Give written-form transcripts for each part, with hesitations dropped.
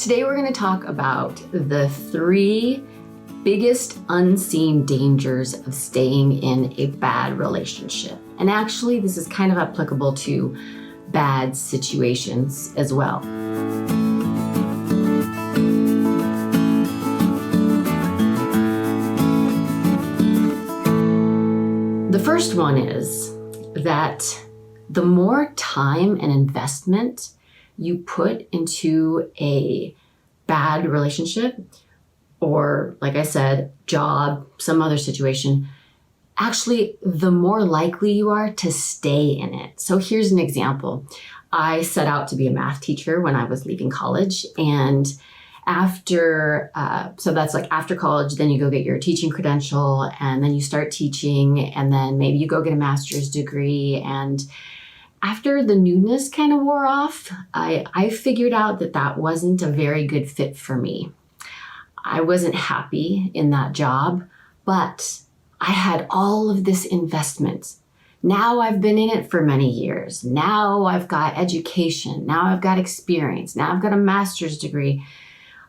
Today we're going to talk about the 3 biggest unseen dangers of staying in a bad relationship. And actually, this is kind of applicable to bad situations as well. The first one is that the more time and investment you put into a bad relationship, or like I said, job, some other situation, actually the more likely you are to stay in it. So here's an example. I set out to be a math teacher when I was leaving college, and after college, then you go get your teaching credential, and then you start teaching, and then maybe you go get a master's degree. And after the newness kind of wore off, I figured out that wasn't a very good fit for me. I wasn't happy in that job, but I had all of this investment. Now I've been in it for many years. Now I've got education. Now I've got experience. Now I've got a master's degree.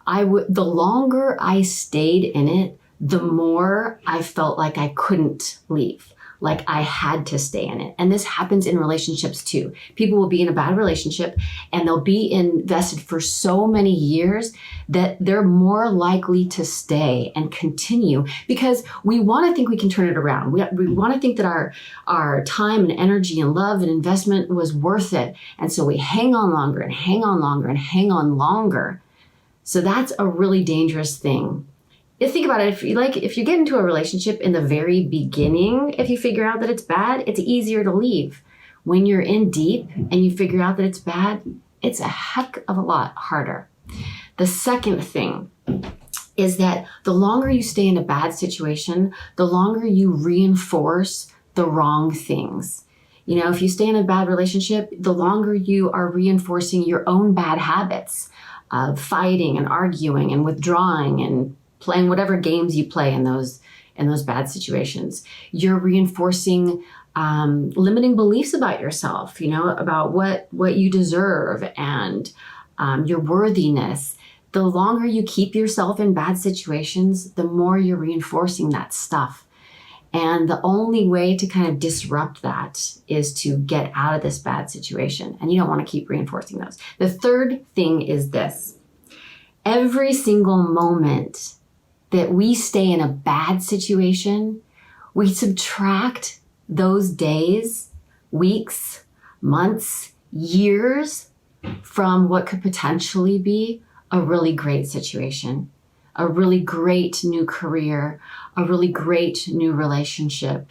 The longer I stayed in it, the more I felt like I couldn't leave. Like I had to stay in it. And this happens in relationships too. People will be in a bad relationship and they'll be invested for so many years that they're more likely to stay and continue because we want to think we can turn it around. We want to think that our time and energy and love and investment was worth it. And so we hang on longer and hang on longer and hang on longer. So that's a really dangerous thing. Think about it. If you get into a relationship in the very beginning, if you figure out that it's bad, it's easier to leave. When you're in deep and you figure out that it's bad, it's a heck of a lot harder. The second thing is that the longer you stay in a bad situation, the longer you reinforce the wrong things. If you stay in a bad relationship, the longer you are reinforcing your own bad habits of fighting and arguing and withdrawing and playing whatever games you play in those bad situations. You're reinforcing limiting beliefs about yourself, about what you deserve and your worthiness. The longer you keep yourself in bad situations, the more you're reinforcing that stuff. And the only way to kind of disrupt that is to get out of this bad situation. And you don't want to keep reinforcing those. The third thing is this. Every single moment that we stay in a bad situation, we subtract those days, weeks, months, years from what could potentially be a really great situation, a really great new career, a really great new relationship.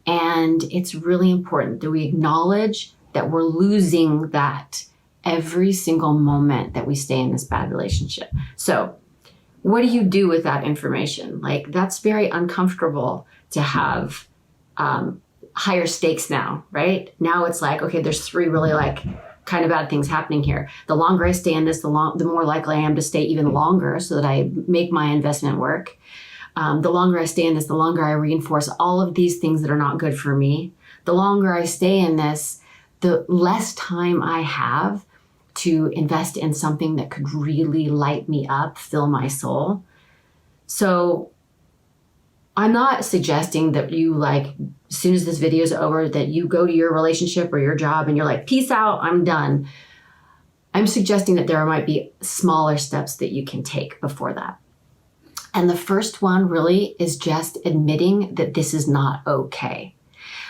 And it's really important that we acknowledge that we're losing that every single moment that we stay in this bad relationship. So what do you do with that information? That's very uncomfortable to have higher stakes now, right? Now it's like, okay, there's 3 really kind of bad things happening here. The longer I stay in this, the more likely I am to stay even longer so that I make my investment work. The longer I stay in this, the longer I reinforce all of these things that are not good for me. The longer I stay in this, the less time I have to invest in something that could really light me up, fill my soul. So I'm not suggesting that you as soon as this video is over, that you go to your relationship or your job and you're like, peace out, I'm done. I'm suggesting that there might be smaller steps that you can take before that. And the first one really is just admitting that this is not okay.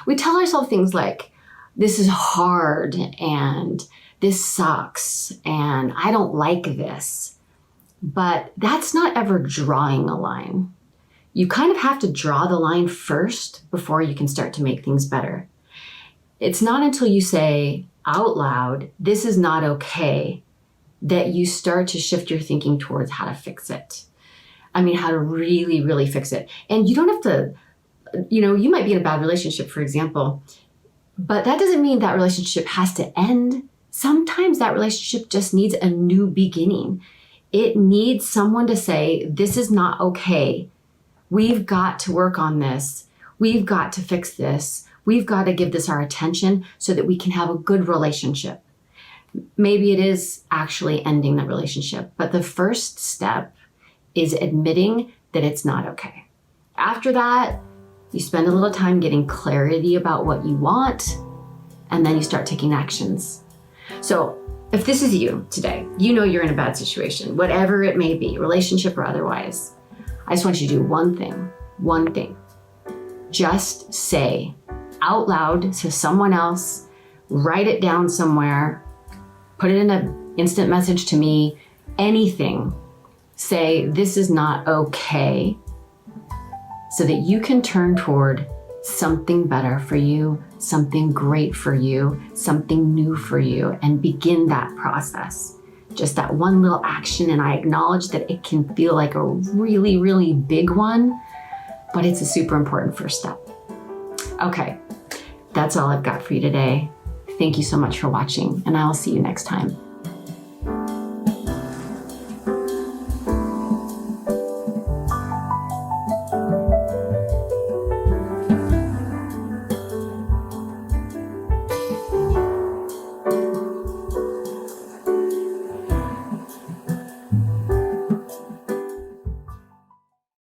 We tell ourselves things like, this is hard and this sucks and I don't like this. But that's not ever drawing a line. You kind of have to draw the line first before you can start to make things better. It's not until you say out loud, this is not okay, that you start to shift your thinking towards how to fix it. How to really, really fix it. And you don't have to, you might be in a bad relationship, for example, but that doesn't mean that relationship has to end. Sometimes that relationship just needs a new beginning. It needs someone to say, this is not okay. We've got to work on this. We've got to fix this. We've got to give this our attention so that we can have a good relationship. Maybe it is actually ending the relationship, but the first step is admitting that it's not okay. After that, you spend a little time getting clarity about what you want, and then you start taking actions. So if this is you today, you know you're in a bad situation, whatever it may be, relationship or otherwise, I just want you to do one thing. Just say out loud to someone else, write it down somewhere, put it in an instant message to me, anything. Say, this is not okay, so that you can turn toward something better for you, something great for you, something new for you, and begin that process. Just that one little action, and I acknowledge that it can feel like a really, really big one, but it's a super important first step. Okay, that's all I've got for you today. Thank you so much for watching, and I'll see you next time.